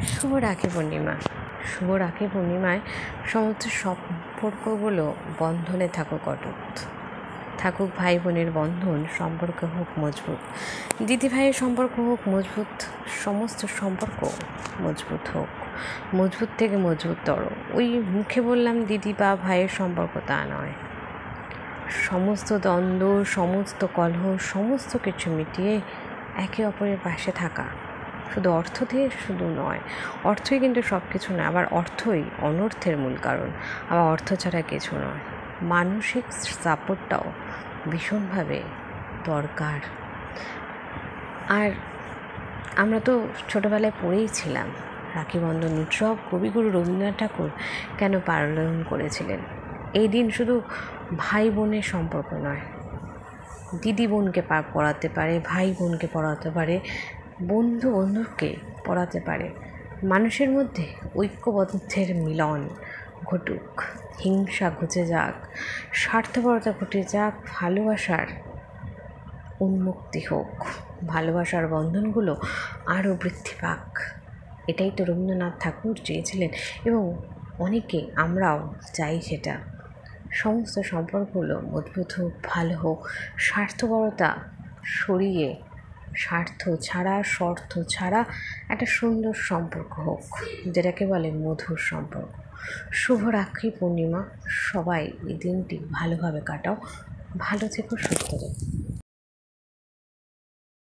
শুভ রাখি পূর্ণিমা। শুভ রাখি পূর্ণিমায় সমস্ত সম্পর্কগুলো বন্ধনে থাকুক অটুট, থাকুক ভাই বোনের বন্ধন, সম্পর্ক হোক মজবুত, দিদি ভাইয়ের সম্পর্ক হোক মজবুত, সমস্ত সম্পর্ক মজবুত হোক, মজবুত থেকে মজবুততর। ওই মুখে বললাম দিদি বা ভাইয়ের সম্পর্ক তা নয়, সমস্ত দ্বন্দ্ব, সমস্ত কলহ, সমস্ত কিছু মিটিয়ে একে অপরের পাশে থাকা। শুধু অর্থ দিয়ে শুধু নয়, অর্থই কিন্তু সব কিছু নয়, আবার অর্থই অনর্থের মূল কারণ, আবার অর্থ ছাড়া কিছু নয়। মানসিক সাপোর্টটাও ভীষণভাবে দরকার। আর আমরা তো ছোটোবেলায় পড়েইছিলাম রাখি বন্ধন উৎসব কবিগুরু রবীন্দ্রনাথ ঠাকুর কেন পালন করেছিলেন। এই দিন শুধু ভাই বোনের সম্পর্ক নয়, দিদি বোনকে পড়াতে পারে, ভাই বোনকে পড়াতে পারে, বন্ধু বন্ধুকে পড়াতে পারে। মানুষের মধ্যে ঐক্যবদ্ধের মিলন ঘটুক, হিংসা ঘুচে যাক, স্বার্থপরতা ঘটে যাক, ভালোবাসার উন্মুক্তি হোক, ভালোবাসার বন্ধনগুলো আরও বৃদ্ধি পাক। এটাই তো রবীন্দ্রনাথ ঠাকুর চেয়েছিলেন এবং অনেকে আমরাও চাই সেটা। সমস্ত সম্পর্কগুলো মজবুত হোক, ভালো হোক, স্বার্থপরতা সরিয়ে স্বার্থ ছাড়া, শর্ত ছাড়া একটা সুন্দর সম্পর্ক হোক, যেটাকে বলে মধুর সম্পর্ক। শুভ রাখি পূর্ণিমা। সবাই এই দিনটি ভালোভাবে কাটাও, ভালো থেকো, সুস্থ থেকো।